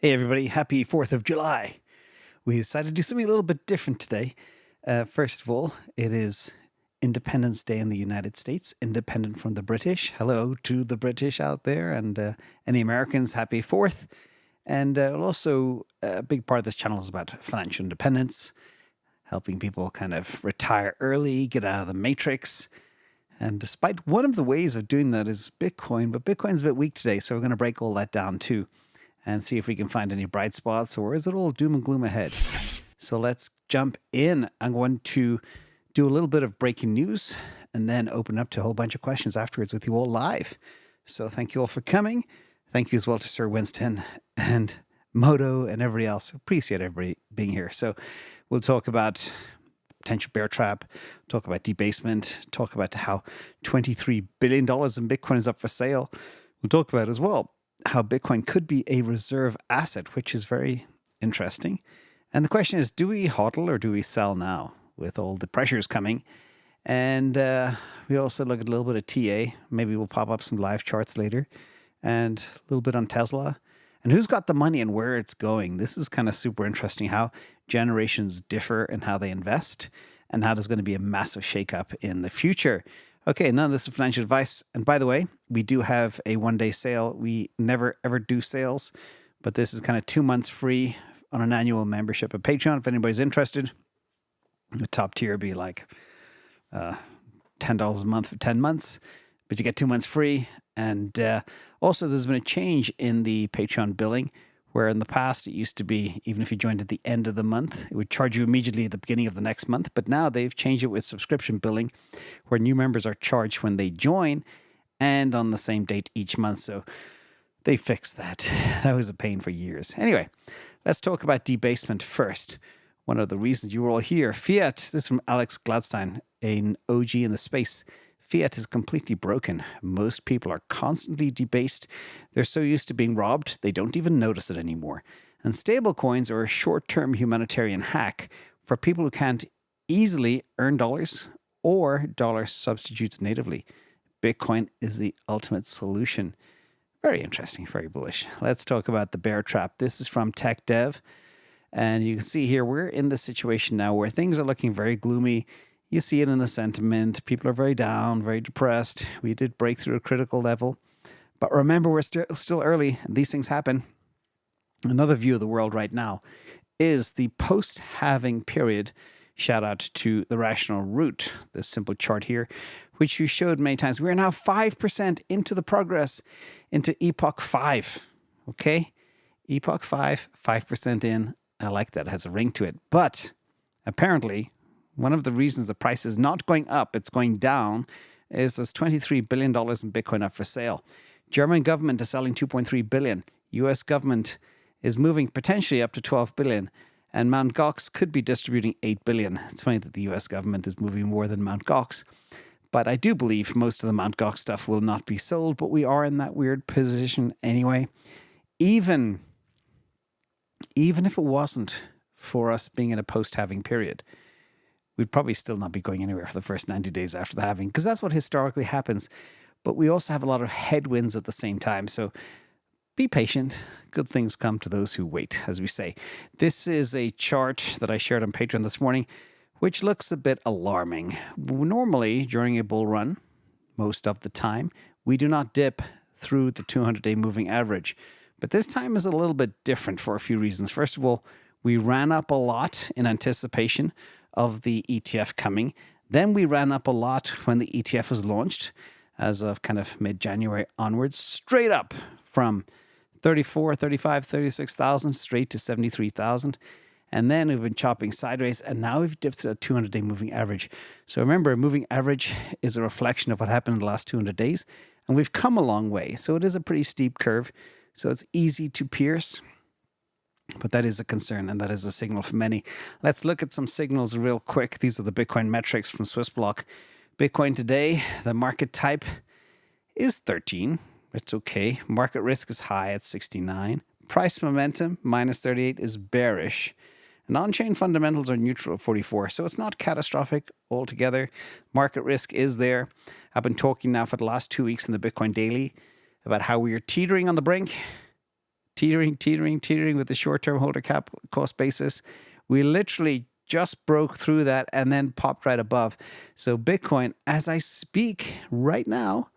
Hey everybody, happy 4th of July. We decided to do something a little bit different today. First of all, it is Independence Day in the United States, independent from the British. Hello to the British out there and any Americans, happy 4th. And also, a big part of this channel is about financial independence, helping people kind of retire early, get out of the matrix. And despite one of the ways of doing that is Bitcoin, but Bitcoin's a bit weak today, so we're going to break all that down too and see if we can find any bright spots, or is it all doom and gloom ahead? So let's jump in. I'm going to do a little bit of breaking news and then open up to a whole bunch of questions afterwards with you all live. So thank you all for coming. Thank you as well to Sir Winston and Moto and everybody else. Appreciate everybody being here. So we'll talk about potential bear trap, talk about debasement, talk about how $23 billion in Bitcoin is up for sale. We'll talk about as well how Bitcoin could be a reserve asset, which is very interesting. And the question is, do we hodl or do we sell now with all the pressures coming? And we also look at a little bit of TA. Maybe we'll pop up some live charts later and a little bit on Tesla and who's got the money and where it's going. This is kind of super interesting, how generations differ in how they invest and how there's going to be a massive shakeup in the future. Okay, none of this is financial advice. And by the way, we do have a one-day sale. We never, ever do sales, but this is kind of 2 months free on an annual membership at Patreon. If anybody's interested, the top tier would be like $10 a month for 10 months, but you get 2 months free. And also, there's been a change in the Patreon billing, where in the past it used to be, even if you joined at the end of the month, it would charge you immediately at the beginning of the next month. But now they've changed it with subscription billing, where new members are charged when they join and on the same date each month. So they fixed that. That was a pain for years. Anyway, let's talk about debasement first. One of the reasons you were all here, fiat, this is from Alex Gladstein, an OG in the space. Fiat is completely broken. Most people are constantly debased. They're so used to being robbed, they don't even notice it anymore. And stablecoins are a short-term humanitarian hack for people who can't easily earn dollars or dollar substitutes natively. Bitcoin is the ultimate solution. Very interesting, very bullish. Let's talk about the bear trap. This is from Tech Dev. And you can see here, we're in the situation now where things are looking very gloomy. You see it in the sentiment. People are very down, very depressed. We did break through a critical level. But remember, we're still early, and these things happen. Another view of the world right now is the post-halving period. Shout out to the rational root, this simple chart here, which you showed many times. We're now 5% into the progress, into Epoch 5. Okay? Epoch 5, 5% in. I like that. It has a ring to it. But apparently, one of the reasons the price is not going up, it's going down, is there's $23 billion in Bitcoin up for sale. German government is selling $2.3 billion. US government is moving potentially up to $12 billion. And Mt. Gox could be distributing $8 billion. It's funny that the US government is moving more than Mt. Gox. But I do believe most of the Mt. Gox stuff will not be sold, but we are in that weird position anyway. Even if it wasn't for us being in a post-halving period, we'd probably still not be going anywhere for the first 90 days after the halving, because that's what historically happens. But we also have a lot of headwinds at the same time. So be patient. Good things come to those who wait, as we say. This is a chart that I shared on Patreon this morning, which looks a bit alarming. Normally, during a bull run, most of the time, we do not dip through the 200-day moving average. But this time is a little bit different for a few reasons. First of all, we ran up a lot in anticipation of the ETF coming. Then we ran up a lot when the ETF was launched as of kind of mid-January onwards, straight up from 34, 35, 36,000 straight to 73,000. And then we've been chopping sideways, and now we've dipped to a 200-day moving average. So remember, a moving average is a reflection of what happened in the last 200 days, and we've come a long way. So it is a pretty steep curve, so it's easy to pierce. But that is a concern, and that is a signal for many. Let's look at some signals real quick. These are the Bitcoin metrics from Swissblock. Bitcoin today, the market type is 13. It's okay. Market risk is high at 69. Price momentum, minus 38, is bearish. And on-chain fundamentals are neutral at 44. So it's not catastrophic altogether. Market risk is there. I've been talking now for the last 2 weeks in the Bitcoin Daily about how we are teetering on the brink. teetering with the short-term holder cap cost basis. We literally just broke through that and then popped right above. So Bitcoin, as I speak right now,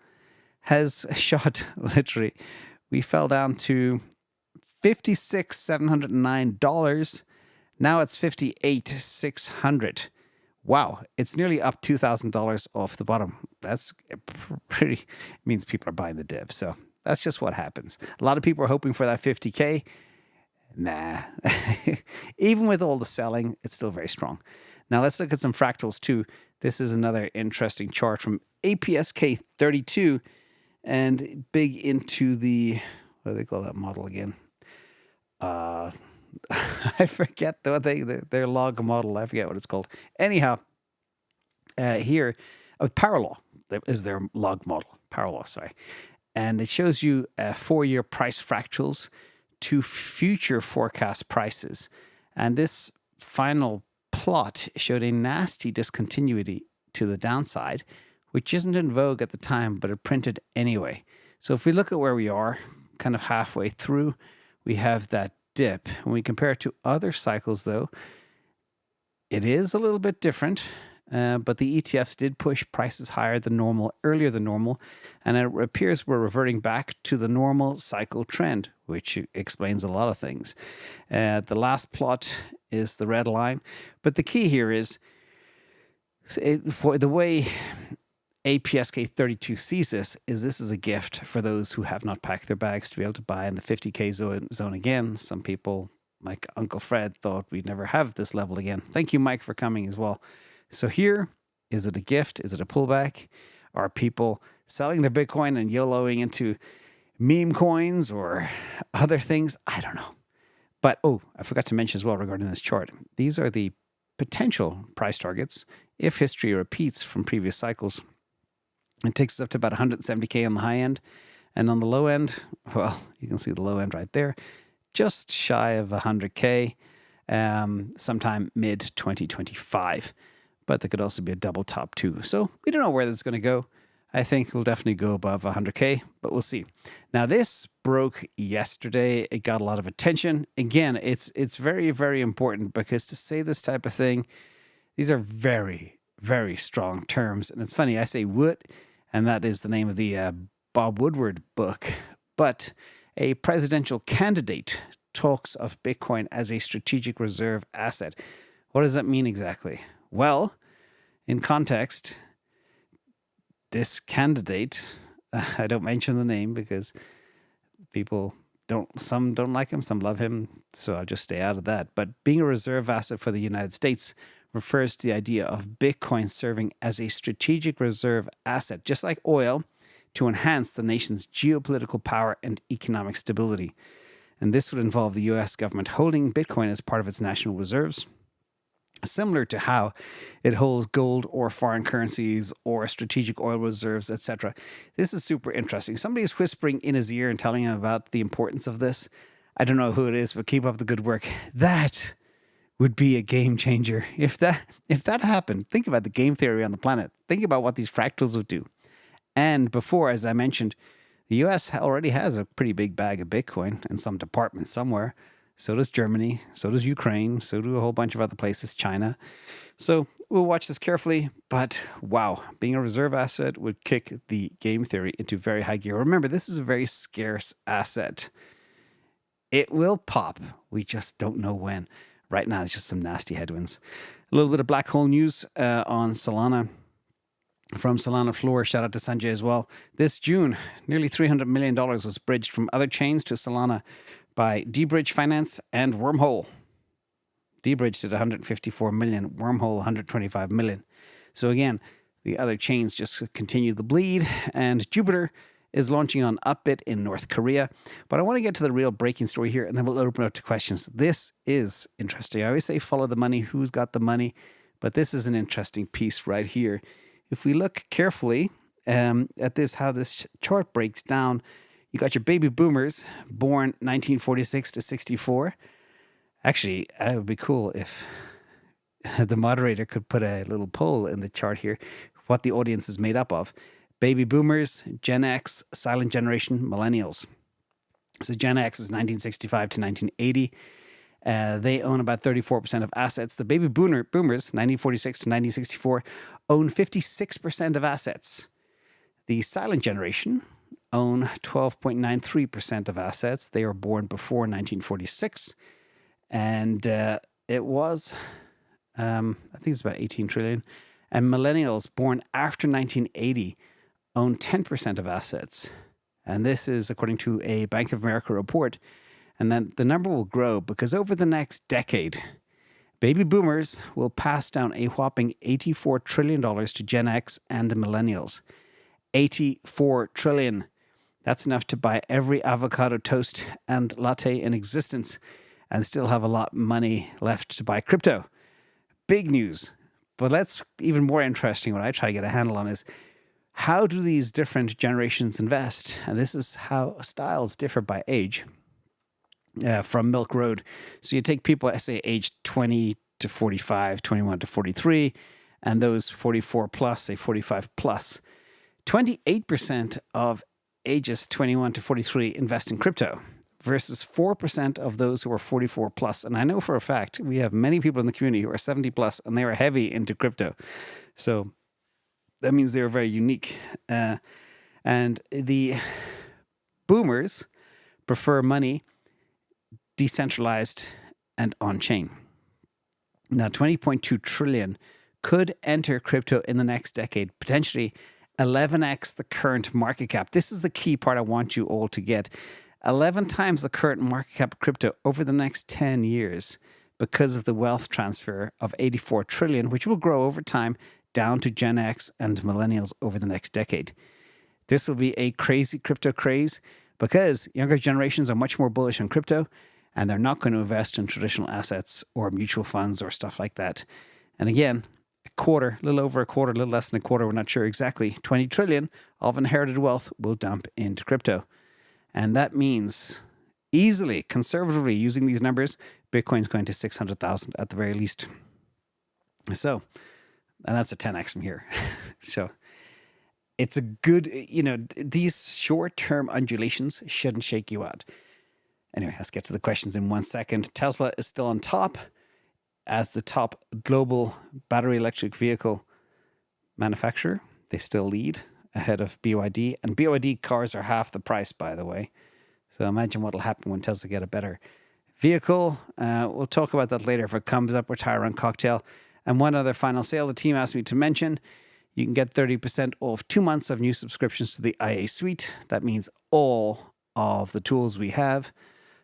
has shot literally. We fell down to $56,709. Now it's $58,600. Wow, it's nearly up $2,000 off the bottom. That's pretty, means people are buying the dip. So that's just what happens. A lot of people are hoping for that 50K. Nah, even with all the selling, it's still very strong. Now let's look at some fractals too. This is another interesting chart from APSK 32 and big into the, what do they call that model again? I forget their log model. I forget what it's called. Anyhow, here, Paralaw is their log model. Paralaw, sorry. And it shows you 4-year price fractals to future forecast prices. And this final plot showed a nasty discontinuity to the downside, which isn't in vogue at the time, but it printed anyway. So if we look at where we are, kind of halfway through, we have that dip. When we compare it to other cycles, though, it is a little bit different. But the ETFs did push prices higher than normal, earlier than normal, and it appears we're reverting back to the normal cycle trend, which explains a lot of things. The last plot is the red line, but the key here is the way APSK 32 sees this is a gift for those who have not packed their bags to be able to buy in the 50K zone again. Some people, like Uncle Fred, thought we'd never have this level again. Thank you, Mike, for coming as well. So here, is it a gift? Is it a pullback? Are people selling their Bitcoin and YOLOing into meme coins or other things? I don't know. But, I forgot to mention as well regarding this chart. These are the potential price targets if history repeats from previous cycles. It takes us up to about 170K on the high end. And on the low end, well, you can see the low end right there, just shy of 100K, sometime mid-2025. But there could also be a double top too. So we don't know where this is going to go. I think we'll definitely go above 100K, but we'll see. Now this broke yesterday. It got a lot of attention. Again, it's very, very important because to say this type of thing, these are very, very strong terms. And it's funny, I say Wood, and that is the name of the Bob Woodward book. But a presidential candidate talks of Bitcoin as a strategic reserve asset. What does that mean exactly? Well, in context, this candidate, I don't mention the name because some don't like him, some love him, so I'll just stay out of that. But being a reserve asset for the United States refers to the idea of Bitcoin serving as a strategic reserve asset, just like oil, to enhance the nation's geopolitical power and economic stability. And this would involve the U.S. government holding Bitcoin as part of its national reserves, similar to how it holds gold or foreign currencies or strategic oil reserves, etc. This is super interesting. Somebody is whispering in his ear and telling him about the importance of this. I don't know who it is, but keep up the good work. That would be a game changer. If that happened, think about the game theory on the planet. Think about what these fractals would do. And before, as I mentioned, the US already has a pretty big bag of Bitcoin in some department somewhere. So does Germany, so does Ukraine, so do a whole bunch of other places, China. So we'll watch this carefully, but wow, being a reserve asset would kick the game theory into very high gear. Remember, this is a very scarce asset. It will pop. We just don't know when. Right now, it's just some nasty headwinds. A little bit of black hole news on Solana. From Solana Floor, shout out to Sanjay as well. This June, nearly $300 million was bridged from other chains to Solana by dBridge Finance and Wormhole. dBridge did 154 million, Wormhole 125 million. So again, the other chains just continue the bleed, and Jupiter is launching on Upbit in North Korea. But I want to get to the real breaking story here, and then we'll open up to questions. This is interesting. I always say follow the money, who's got the money, but this is an interesting piece right here. If we look carefully at this, how this chart breaks down, you got your baby boomers born 1946 to 64. Actually, it would be cool if the moderator could put a little poll in the chart here, what the audience is made up of. Baby boomers, Gen X, silent generation, millennials. So Gen X is 1965 to 1980. They own about 34% of assets. The baby boomers, 1946 to 1964, own 56% of assets. The silent generation own 12.93% of assets. They were born before 1946. And it was, I think it's about 18 trillion. And millennials born after 1980 own 10% of assets. And this is according to a Bank of America report. And then the number will grow because over the next decade, baby boomers will pass down a whopping $84 trillion to Gen X and the millennials. 84 trillion. That's enough to buy every avocado toast and latte in existence and still have a lot of money left to buy crypto. Big news. But that's even more interesting. What I try to get a handle on is how do these different generations invest? And this is how styles differ by age. From Milk Road. So you take people, I say, aged 20 to 45, 21 to 43, and those 44 plus, say 45 plus. 28% of ages 21 to 43 invest in crypto versus 4% of those who are 44 plus. And I know for a fact we have many people in the community who are 70 plus and they are heavy into crypto. So that means they're very unique. And the boomers prefer money decentralized and on-chain. Now, 20.2 trillion could enter crypto in the next decade, potentially 11x the current market cap. This is the key part I want you all to get. 11 times the current market cap of crypto over the next 10 years because of the wealth transfer of 84 trillion, which will grow over time down to Gen X and millennials over the next decade. This will be a crazy crypto craze because younger generations are much more bullish on crypto and they're not going to invest in traditional assets or mutual funds or stuff like that. And again, a quarter, a little over a quarter, a little less than a quarter, we're not sure exactly, 20 trillion of inherited wealth will dump into crypto. And that means easily, conservatively using these numbers, Bitcoin's going to 600,000 at the very least. So, and that's a 10x from here. So it's a good, these short-term undulations shouldn't shake you out. Anyway, let's get to the questions in 1 second. Tesla is still on top as the top global battery electric vehicle manufacturer. They still lead ahead of BYD. And BYD cars are half the price, by the way. So imagine what will happen when Tesla get a better vehicle. We'll talk about that later if it comes up with Tyrone Cocktail. And one other final sale the team asked me to mention. You can get 30% off 2 months of new subscriptions to the IA Suite. That means all of the tools we have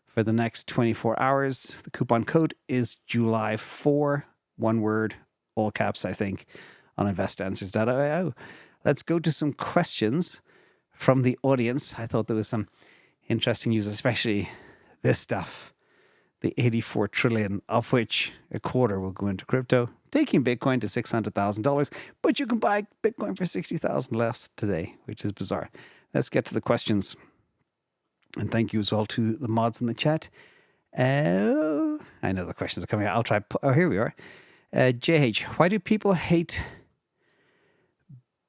for the next 24 hours. The coupon code is July 4, one word, all caps, I think, on InvestAnswers.io. Let's go to some questions from the audience. I thought there was some interesting news, especially this stuff. The 84 trillion, of which a quarter will go into crypto, taking Bitcoin to $600,000. But you can buy Bitcoin for $60,000 less today, which is bizarre. Let's get to the questions. And thank you as well to the mods in the chat. I know the questions are coming out. I'll try. Oh, here we are. JH, why do people hate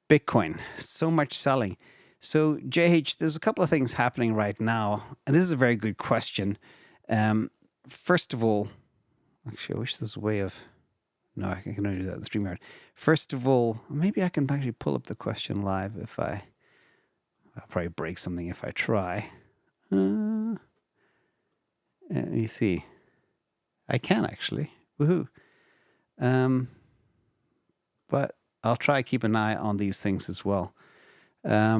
Bitcoin? So much selling. So, JH, there's a couple of things happening right now. And this is a very good question. First of all, actually, I wish there's a way of... No, I can only do that in StreamYard. First of all, maybe I can actually pull up the question live if I'll probably break something if I try. Let me see. I can actually. Woohoo. But I'll try keep an eye on these things as well. Let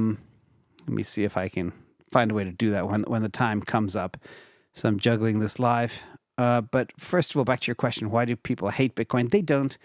me see if I can find a way to do that when the time comes up. So I'm juggling this live. But first of all, back to your question, why do people hate Bitcoin? They don't.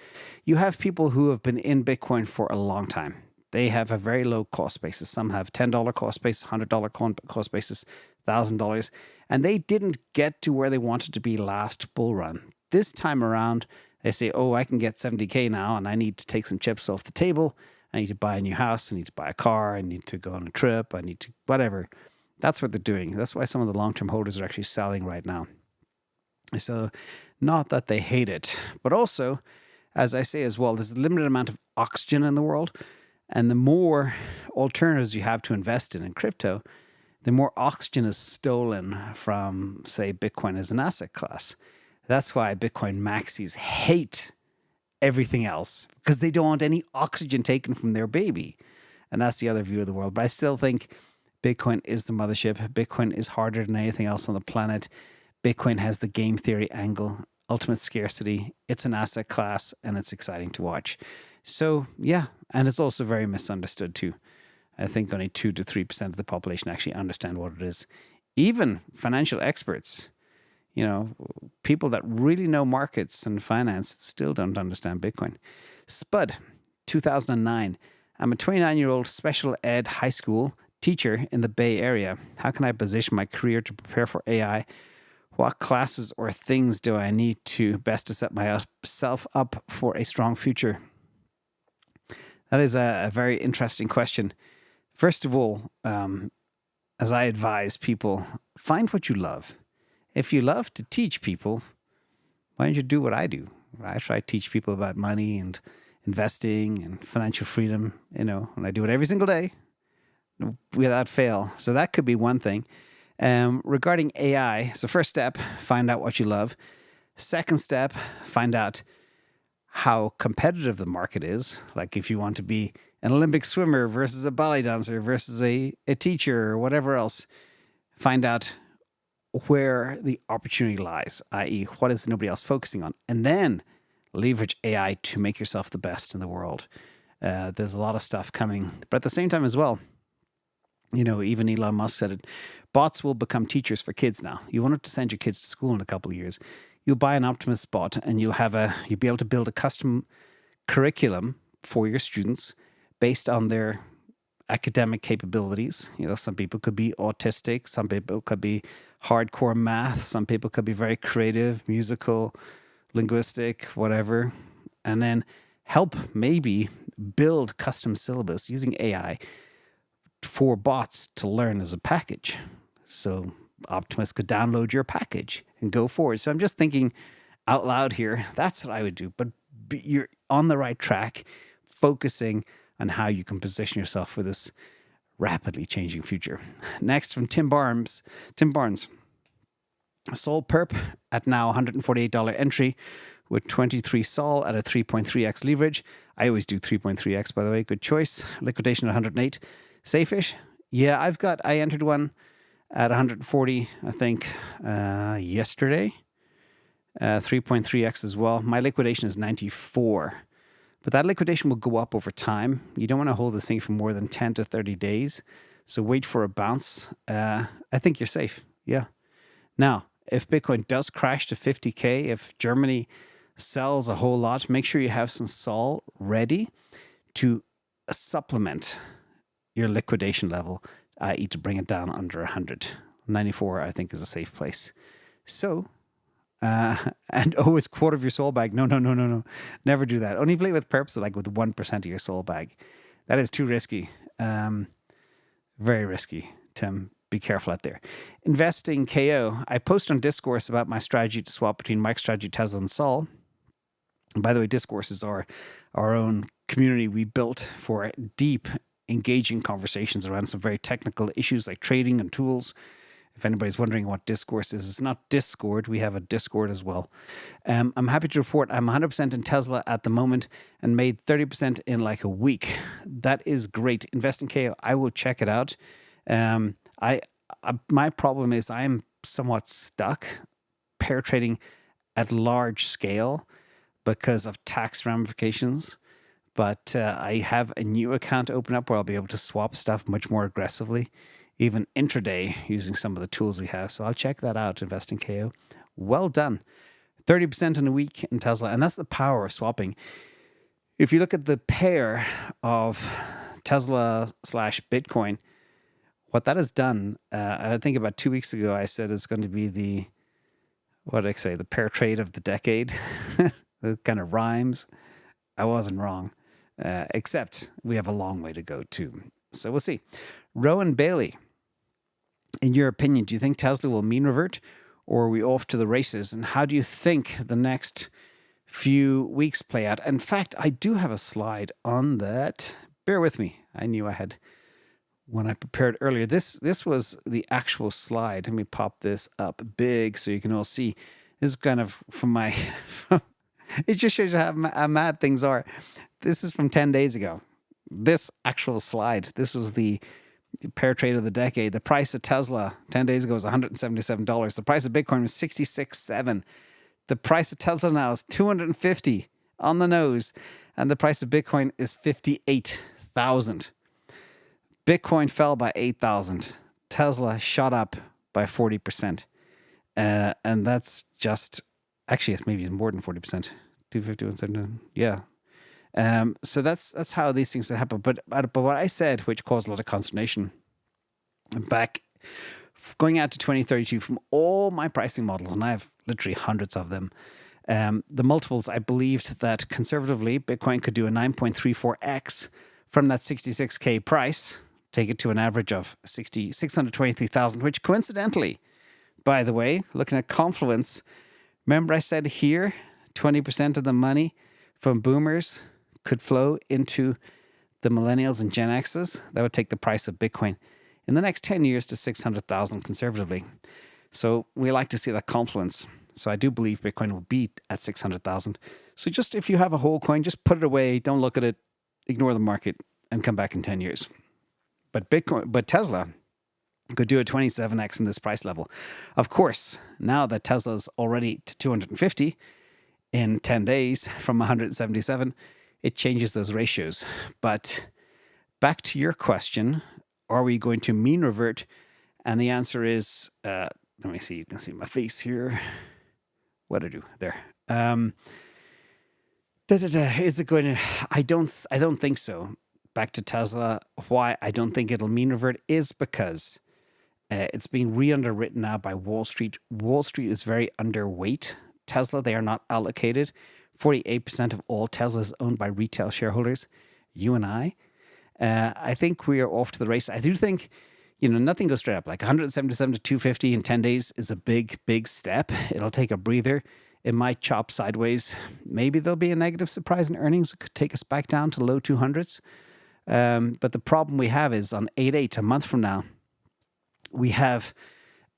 You have people who have been in Bitcoin for a long time. They have a very low cost basis. Some have $10 cost basis, $100 cost basis, $1,000. And they didn't get to where they wanted to be last bull run. This time around, they say, oh, I can get 70K now and I need to take some chips off the table. I need to buy a new house. I need to buy a car. I need to go on a trip. I need to whatever. That's what they're doing. That's why some of the long-term holders are actually selling right now. So not that they hate it, but also, as I say as well, there's a limited amount of oxygen in the world. And the more alternatives you have to invest in crypto, the more oxygen is stolen from, say, Bitcoin as an asset class. That's why Bitcoin maxis hate everything else, because they don't want any oxygen taken from their baby. And that's the other view of the world. But I still think Bitcoin is the mothership. Bitcoin is harder than anything else on the planet. Bitcoin has the game theory angle, ultimate scarcity. It's an asset class, and it's exciting to watch. So, yeah, and it's also very misunderstood too. I think only 2 to 3% of the population actually understand what it is. Even financial experts, people that really know markets and finance still don't understand Bitcoin. Spud, 2009. I'm a 29-year-old special ed high school teacher in the Bay Area. How can I position my career to prepare for AI? What classes or things do I need to best to set myself up for a strong future? That is a very interesting question. First of all, as I advise people, find what you love. If you love to teach people, why don't you do what I do? I try to teach people about money and investing and financial freedom, and I do it every single day without fail. So that could be one thing. Regarding AI, so first step, find out what you love. Second step, find out how competitive the market is. Like if you want to be an Olympic swimmer versus a ballet dancer versus a teacher or whatever else, find out where the opportunity lies, i.e. what is nobody else focusing on, and then leverage AI to make yourself the best in the world. There's a lot of stuff coming, but at the same time as well, even Elon Musk said it, bots will become teachers for kids now. You want to send your kids to school in a couple of years, you'll buy an Optimus bot and you'll be able to build a custom curriculum for your students based on their academic capabilities. Some people could be autistic, some people could be hardcore math, some people could be very creative, musical, linguistic, whatever, and then help maybe build custom syllabus using AI for bots to learn as a package. So Optimus could download your package and go forward. So I'm just thinking out loud here. That's what I would do. But you're on the right track, focusing on how you can position yourself for this rapidly changing future. Next from Tim Barnes. Sol perp at now $148 entry with 23 Sol at a 3.3x leverage. I always do 3.3x, by the way. Good choice. Liquidation at 108. Safe-ish. Yeah, I entered one at 140, I think, yesterday. 3.3x as well. My liquidation is 94. But that liquidation will go up over time. You don't want to hold this thing for more than 10 to 30 days. So wait for a bounce. I think you're safe. Yeah. Now, if Bitcoin does crash to 50K, if Germany sells a whole lot, make sure you have some Sol ready to supplement your liquidation level, i.e. to bring it down under 100. 94, I think, is a safe place. So, and always quarter of your Sol bag. No. Never do that. Only play with perps like with 1% of your Sol bag. That is too risky. Very risky, Tim. Be careful out there. Investing KO. I post on Discourse about my strategy to swap between MicroStrategy, Tesla, and Sol. And by the way, Discourse is our own community we built for deep, engaging conversations around some very technical issues like trading and tools. If anybody's wondering what Discourse is, it's not Discord. We have a Discord as well. I'm happy to report I'm 100% in Tesla at the moment and made 30% in like a week. That is great. Investing KO, I will check it out. My problem is I'm somewhat stuck pair trading at large scale because of tax ramifications. But I have a new account open up where I'll be able to swap stuff much more aggressively, even intraday using some of the tools we have. So I'll check that out, Investing KO. Well done. 30% in a week in Tesla. And that's the power of swapping. If you look at the pair of Tesla / Bitcoin, what that has done, I think about 2 weeks ago, I said it's going to be the pair trade of the decade. It kind of rhymes. I wasn't wrong, except we have a long way to go too. So we'll see. Rowan Bailey, in your opinion, do you think Tesla will mean revert or are we off to the races? And how do you think the next few weeks play out? In fact, I do have a slide on that. Bear with me. I knew I had one I prepared earlier. This was the actual slide. Let me pop this up big so you can all see. This is kind of from my... it just shows you how mad things are. This is from 10 days ago. This actual slide. This was the pair trade of the decade. The price of Tesla 10 days ago was $177. The price of Bitcoin was $66.7. The price of Tesla now is $250 on the nose. And the price of Bitcoin is $58,000. Bitcoin fell by 8,000. Tesla shot up by 40%. And that's just, actually, it's maybe more than 40%. 250, 179. Yeah. So that's how these things happen. But what I said, which caused a lot of consternation, back going out to 2032, from all my pricing models, and I have literally hundreds of them, the multiples, I believed that conservatively, Bitcoin could do a 9.34x from that 66K price, take it to an average of 623,000, which coincidentally, by the way, looking at Confluence, remember I said here, 20% of the money from boomers could flow into the millennials and Gen X's. That would take the price of Bitcoin in the next 10 years to 600,000 conservatively. So we like to see that confluence. So I do believe Bitcoin will be at 600,000. So just if you have a whole coin, just put it away. Don't look at it. Ignore the market and come back in 10 years. But Tesla could do a 27x in this price level. Of course, now that Tesla's already to 250 in 10 days from 177, it changes those ratios. But back to your question, are we going to mean revert? And the answer is, let me see, you can see my face here. What did I do? There. Is it going to, I don't think so. Back to Tesla, why I don't think it'll mean revert is because it's being re-underwritten now by Wall Street. Wall Street is very underweight Tesla. They are not allocated. 48% of all Tesla is owned by retail shareholders, you and I. I think we are off to the race. I do think, nothing goes straight up. Like 177 to 250 in 10 days is a big, big step. It'll take a breather. It might chop sideways. Maybe there'll be a negative surprise in earnings. It could take us back down to low 200s. But the problem we have is on 8/8, a month from now, we have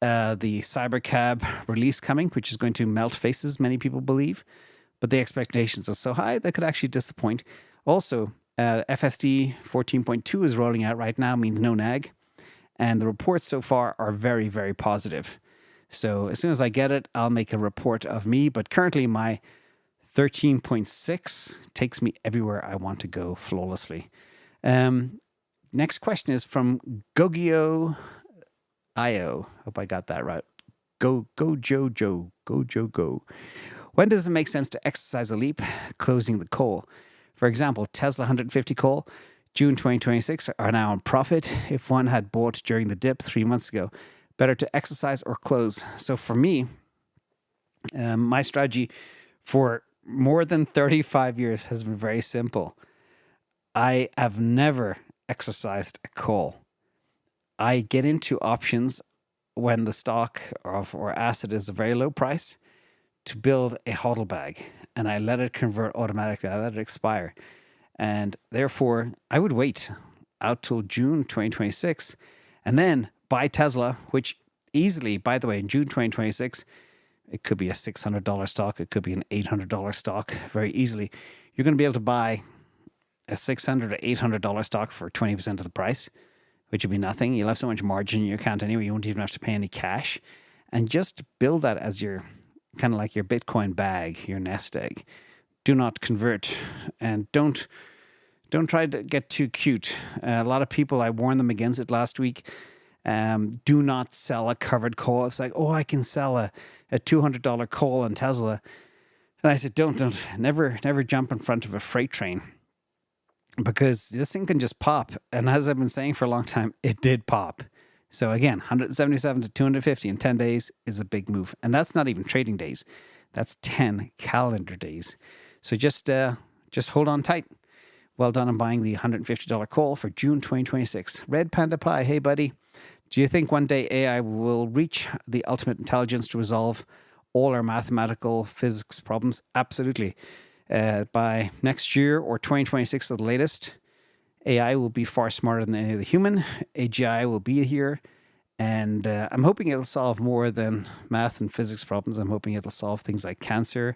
the Cybercab release coming, which is going to melt faces, many people believe. But the expectations are so high, that could actually disappoint. Also, FSD 14.2 is rolling out right now, means no nag. And the reports so far are very, very positive. So as soon as I get it, I'll make a report of me. But currently my 13.6 takes me everywhere I want to go flawlessly. Next question is from Gogio IO. Hope I got that right. Go Jojo. Go Joe go. When does it make sense to exercise a leap? Closing the call. For example, Tesla 150 call, June 2026 are now on profit. If one had bought during the dip 3 months ago, better to exercise or close. So for me, my strategy for more than 35 years has been very simple. I have never exercised a call. I get into options when the stock or asset is a very low price to build a hodl bag, and I let it convert automatically. I let it expire. And therefore, I would wait out till June 2026 and then buy Tesla, which easily, by the way, in June 2026, it could be a $600 stock. It could be an $800 stock very easily. You're going to be able to buy a $600 to $800 stock for 20% of the price, which would be nothing. You'll have so much margin in your account anyway. You won't even have to pay any cash. And just build that as your kind of like your Bitcoin bag, your nest egg. Do not convert, and don't try to get too cute. A lot of people, I warned them against it last week. Do not sell a covered call. It's like, I can sell a $200 call on Tesla. And I said, never jump in front of a freight train, because this thing can just pop. And as I've been saying for a long time, it did pop. So again, 177 to 250 in 10 days is a big move. And that's not even trading days. That's 10 calendar days. So just hold on tight. Well done on buying the $150 call for June 2026. Red Panda Pie, hey buddy. Do you think one day AI will reach the ultimate intelligence to resolve all our mathematical physics problems? Absolutely. By next year or 2026 at the latest, AI will be far smarter than any other human. AGI will be here. And I'm hoping it'll solve more than math and physics problems. I'm hoping it'll solve things like cancer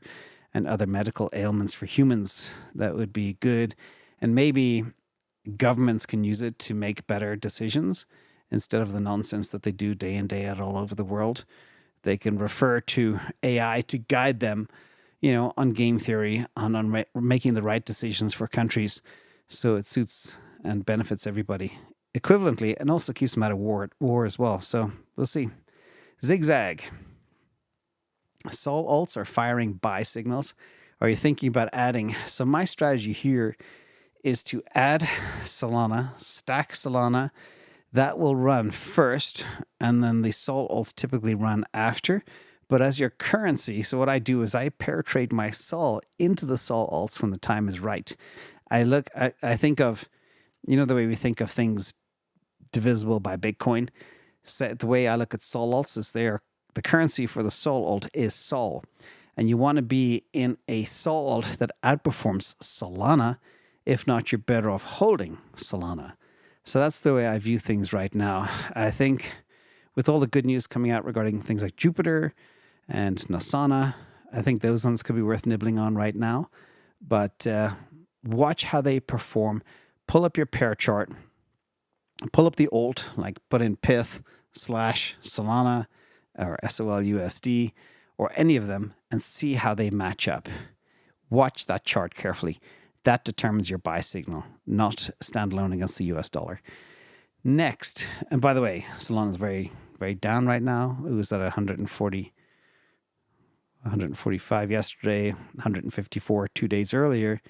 and other medical ailments for humans. That would be good. And maybe governments can use it to make better decisions instead of the nonsense that they do day in, day out all over the world. They can refer to AI to guide them, on game theory, on making the right decisions for countries so it suits and benefits everybody equivalently, and also keeps them out of war as well. So we'll see. Zigzag. Sol alts are firing buy signals. Are you thinking about adding? So my strategy here is to add Solana, stack Solana. That will run first, and then the Sol alts typically run after. But as your currency, so what I do is I pair trade my Sol into the Sol alts when the time is right. I think of, the way we think of things divisible by Bitcoin. So the way I look at Sol alts is the currency for the Sol alt is Sol. And you want to be in a Sol alt that outperforms Solana. If not, you're better off holding Solana. So that's the way I view things right now. I think with all the good news coming out regarding things like Jupiter and Nasana, I think those ones could be worth nibbling on right now. But watch how they perform. Pull up your pair chart. Pull up the alt, like put in Pyth/Solana or SOLUSD or any of them and see how they match up. Watch that chart carefully. That determines your buy signal, not standalone against the US dollar. Next, and by the way, Solana is very, very down right now. It was at 145 yesterday, 154 2 days earlier,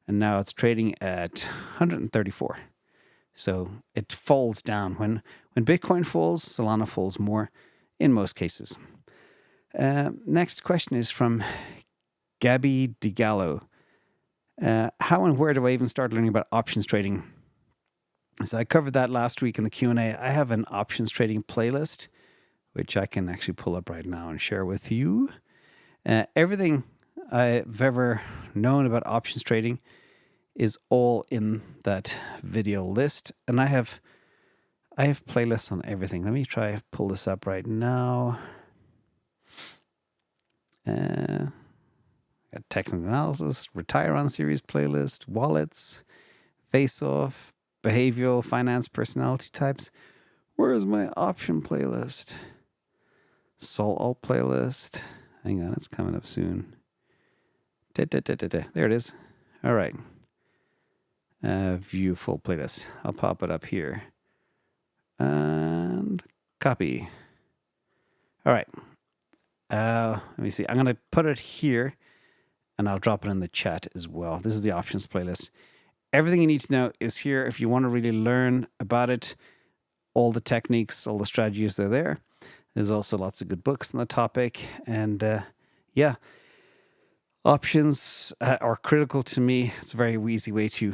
and now it's trading at 134. So it falls down. When Bitcoin falls, Solana falls more in most cases. Next question is from Gabby DiGallo. How and where do I even start learning about options trading? So I covered that last week in the Q&A. I have an options trading playlist, which I can actually pull up right now and share with you. Everything I've ever known about options trading is all in that video list. And I have playlists on everything. Let me try to pull this up right now. Got technical analysis, retire on series playlist, wallets, face-off, behavioral, finance, personality types. Where is my option playlist? Sol alt playlist. Hang on, it's coming up soon. There it is. All right. View full playlist. I'll pop it up here. And copy. All right. Let me see. I'm going to put it here and I'll drop it in the chat as well. This is the options playlist. Everything you need to know is here. If you want to really learn about it, all the techniques, all the strategies, they're there. There's also lots of good books on the topic. And options are critical to me. It's a very easy way to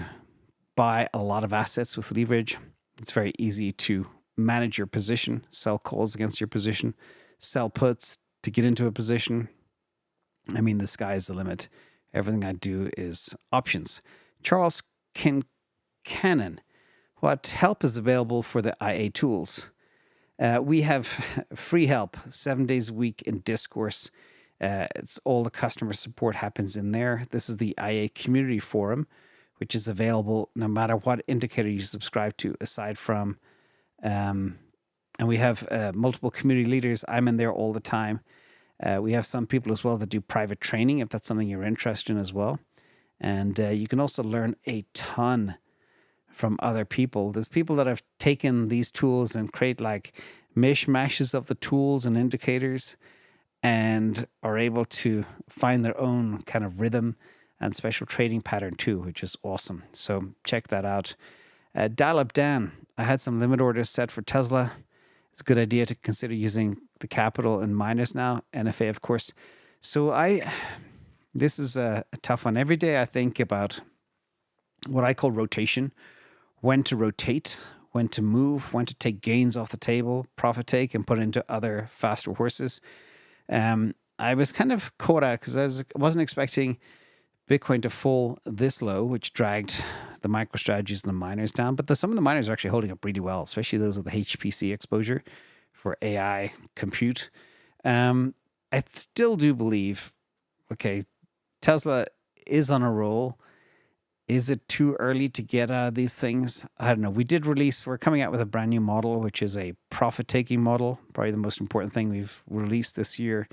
buy a lot of assets with leverage. It's very easy to manage your position, sell calls against your position, sell puts to get into a position. I mean, the sky's the limit. Everything I do is options. Charles Cannon, what help is available for the IA tools? We have free help 7 days a week in Discourse. It's all the customer support happens in there. This is the IA community forum, which is available no matter what indicator you subscribe to, aside from, and we have multiple community leaders. I'm in there all the time. We have some people as well that do private training, if that's something you're interested in as well. And you can also learn a ton from other people. There's people that have taken these tools and create like mishmashes of the tools and indicators and are able to find their own kind of rhythm and special trading pattern too, which is awesome. So check that out. Dial Up Dan, I had some limit orders set for Tesla. It's a good idea to consider using the capital and miners now. NFA, of course. So this is a tough one. Every day I think about what I call rotation, when to rotate, when to move, when to take gains off the table, profit take, and put into other faster horses. I was kind of caught out because I wasn't expecting Bitcoin to fall this low, which dragged the MicroStrategy's and the miners down, but some of the miners are actually holding up really well, especially those with the HPC exposure for AI compute. I still do believe, okay, Tesla is on a roll. Is it too early to get out of these things? I don't know. We're coming out with a brand new model, which is a profit-taking model, probably the most important thing we've released this year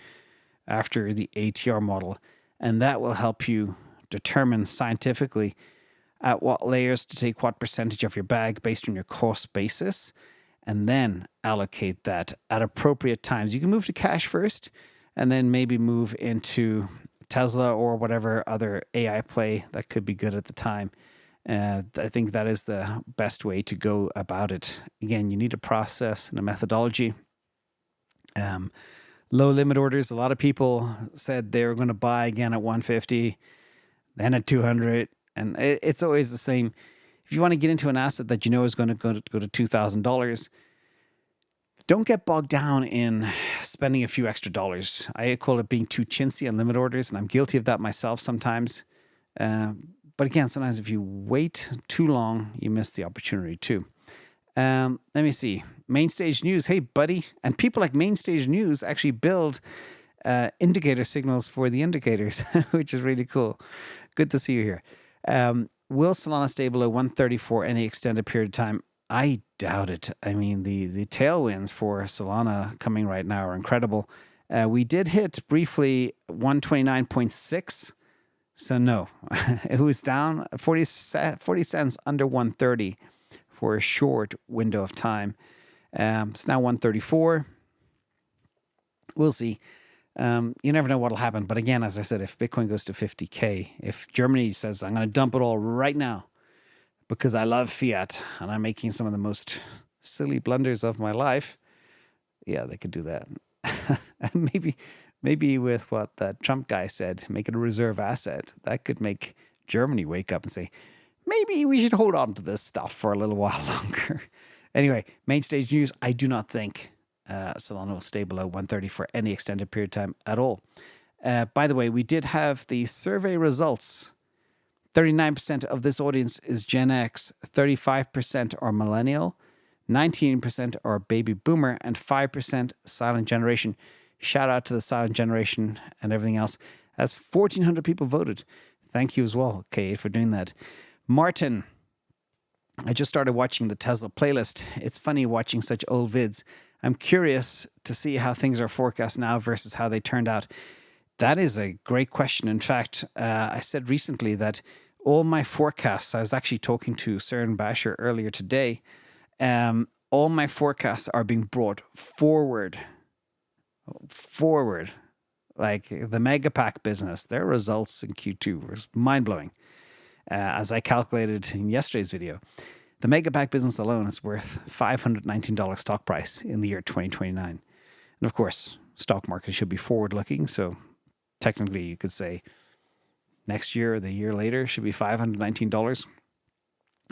after the ATR model. And that will help you determine scientifically at what layers to take what percentage of your bag based on your cost basis, and then allocate that at appropriate times. You can move to cash first, and then maybe move into Tesla or whatever other AI play that could be good at the time. I think that is the best way to go about it. Again, you need a process and a methodology. Low limit orders. A lot of people said they were going to buy again at 150, then at 200, and it's always the same. If you want to get into an asset that you know is going to go to $2,000, don't get bogged down in spending a few extra dollars. I call it being too chintzy on limit orders, and I'm guilty of that myself sometimes. But again, sometimes if you wait too long, you miss the opportunity too. Let me see. Mainstage News. Hey, buddy. And people like Mainstage News actually build indicator signals for the indicators, which is really cool. Good to see you here. Will Solana stay below 130 for any extended period of time? I doubt it. I mean, the tailwinds for Solana coming right now are incredible. We did hit briefly 129.6. So no, it was down 40 cents under 130 for a short window of time. It's now 134. We'll see. You never know what'll happen. But again, as I said, if Bitcoin goes to 50K, if Germany says, I'm going to dump it all right now because I love fiat and I'm making some of the most silly blunders of my life, yeah, they could do that. And maybe with what that Trump guy said, make it a reserve asset, that could make Germany wake up and say, maybe we should hold on to this stuff for a little while longer. Anyway, Mainstage News, I do not think Solana will stay below 130 for any extended period of time at all. By the way, we did have the survey results. 39% of this audience is Gen X, 35% are millennial, 19% are baby boomer, and 5% silent generation. Shout out to the silent generation and everything else. As 1,400 people voted. Thank you as well, Kate, for doing that. Martin, I just started watching the Tesla playlist. It's funny watching such old vids. I'm curious to see how things are forecast now versus how they turned out. That is a great question. In fact, I said recently that all my forecasts, I was actually talking to Søren Basher earlier today, all my forecasts are being brought forward. Like the Megapack business, their results in Q2 were mind-blowing. As I calculated in yesterday's video, the Megapack business alone is worth $519 stock price in the year 2029. And of course, stock market should be forward-looking, so technically you could say next year or the year later should be $519.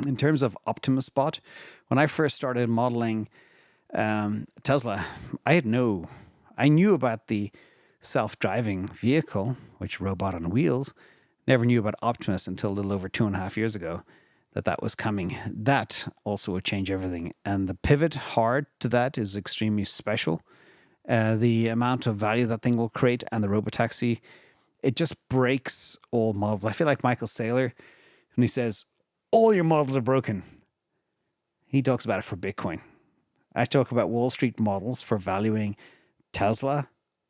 In terms of Optimus Spot, when I first started modeling Tesla, I knew about the self-driving vehicle, which robot on wheels. Never knew about Optimus until a little over 2.5 years ago that was coming. That also will change everything. And the pivot hard to that is extremely special. The amount of value that thing will create and the robotaxi, it just breaks all models. I feel like Michael Saylor, when he says, all your models are broken, he talks about it for Bitcoin. I talk about Wall Street models for valuing Tesla.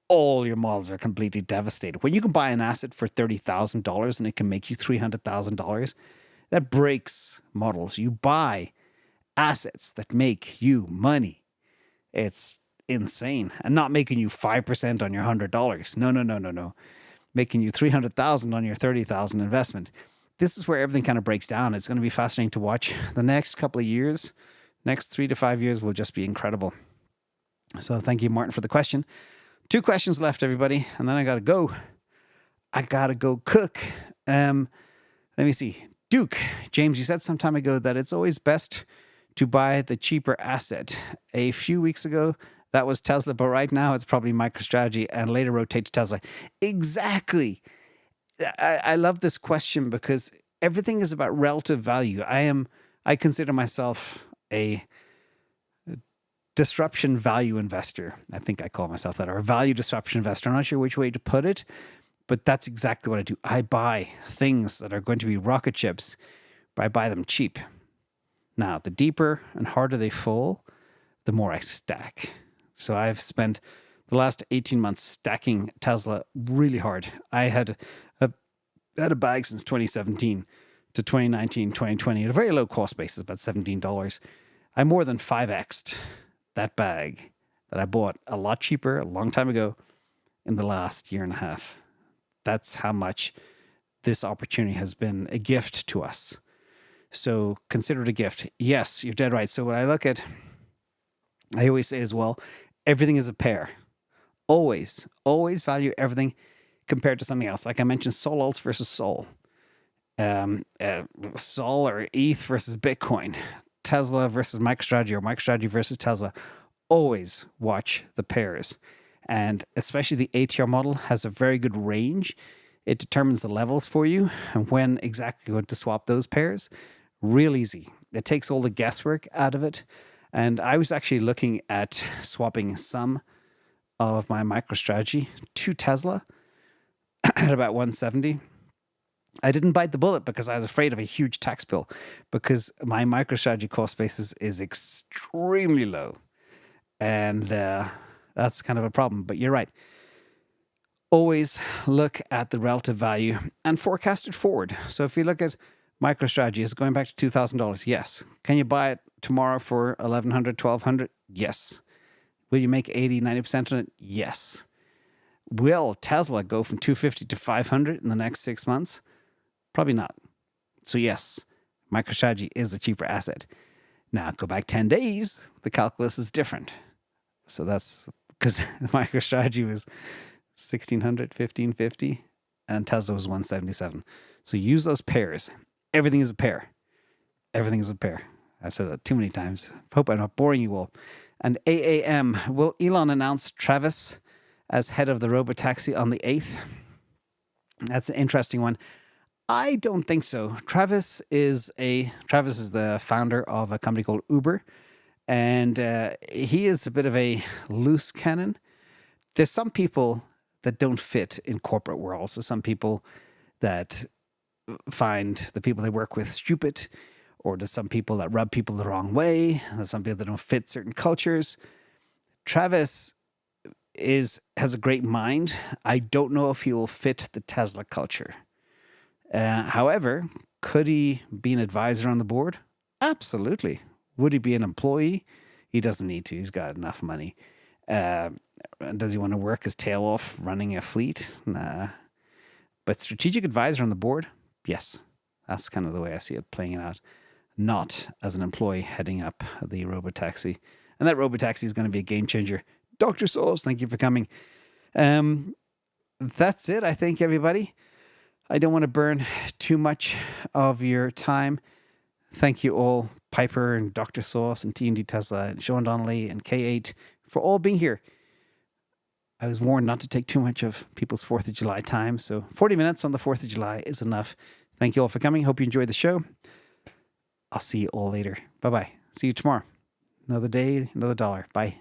All your models are completely devastated. When you can buy an asset for $30,000 and it can make you $300,000, that breaks models. You buy assets that make you money. It's insane. And not making you 5% on your $100. No. Making you $300,000 on your $30,000 investment. This is where everything kind of breaks down. It's going to be fascinating to watch. The next couple of years, next 3 to 5 years will just be incredible. So thank you, Martin, for the question. 2 questions left, everybody, and then I got to go. I got to go cook. Let me see. Duke, James, you said some time ago that it's always best to buy the cheaper asset. A few weeks ago, that was Tesla, but right now it's probably MicroStrategy and later rotate to Tesla. Exactly. I love this question because everything is about relative value. I consider myself a disruption value investor. I think I call myself that, or a value disruption investor. I'm not sure which way to put it, but that's exactly what I do. I buy things that are going to be rocket ships, but I buy them cheap. Now, the deeper and harder they fall, the more I stack. So I've spent the last 18 months stacking Tesla really hard. I had a bag since 2017 to 2019, 2020 at a very low cost basis, about $17. I more than 5x'd that bag that I bought a lot cheaper a long time ago in the last year and a half. That's how much this opportunity has been a gift to us. So consider it a gift. Yes, you're dead right. So what I look at, I always say as well, everything is a pair. Always value everything compared to something else. Like I mentioned, Sol alts versus Sol. Sol or ETH versus Bitcoin. Tesla versus MicroStrategy, or MicroStrategy versus Tesla. Always watch the pairs. And especially the ATR model has a very good range. It determines the levels for you and when exactly going to swap those pairs. Real easy. It takes all the guesswork out of it. And I was actually looking at swapping some of my MicroStrategy to Tesla at about 170. I didn't bite the bullet because I was afraid of a huge tax bill, because my MicroStrategy cost basis is extremely low. And that's kind of a problem. But you're right. Always look at the relative value and forecast it forward. So if you look at MicroStrategy, is going back to $2,000? Yes. Can you buy it tomorrow for $1,100, $1,200? Yes. Will you make 80, 90% on it? Yes. Will Tesla go from 250 to 500 in the next 6 months? Probably not. So yes, MicroStrategy is a cheaper asset. Now go back 10 days, the calculus is different. So that's because MicroStrategy was 1,600, 1,550, and Tesla was 177. So use those pairs. Everything is a pair. Everything is a pair. I've said that too many times. Hope I'm not boring you all. And AAM, will Elon announce Travis as head of the robotaxi on the 8th? That's an interesting one. I don't think so. Travis is the founder of a company called Uber, and he is a bit of a loose cannon. There's some people that don't fit in corporate worlds. There's some people that find the people they work with stupid, or there's some people that rub people the wrong way. There's some people that don't fit certain cultures. Travis has a great mind. I don't know if he will fit the Tesla culture. However, could he be an advisor on the board? Absolutely. Would he be an employee? He doesn't need to. He's got enough money. Does he want to work his tail off running a fleet? Nah. But strategic advisor on the board? Yes. That's kind of the way I see it playing it out. Not as an employee heading up the robotaxi. And that robotaxi is going to be a game changer. Dr. Sauce, thank you for coming. That's it, I think, everybody. I don't want to burn too much of your time. Thank you all, Piper and Dr. Sauce and T&D Tesla and Sean Donnelly and K8, for all being here. I was warned not to take too much of people's 4th of July time, so 40 minutes on the 4th of July is enough. Thank you all for coming. Hope you enjoyed the show. I'll see you all later. Bye-bye. See you tomorrow. Another day, another dollar. Bye.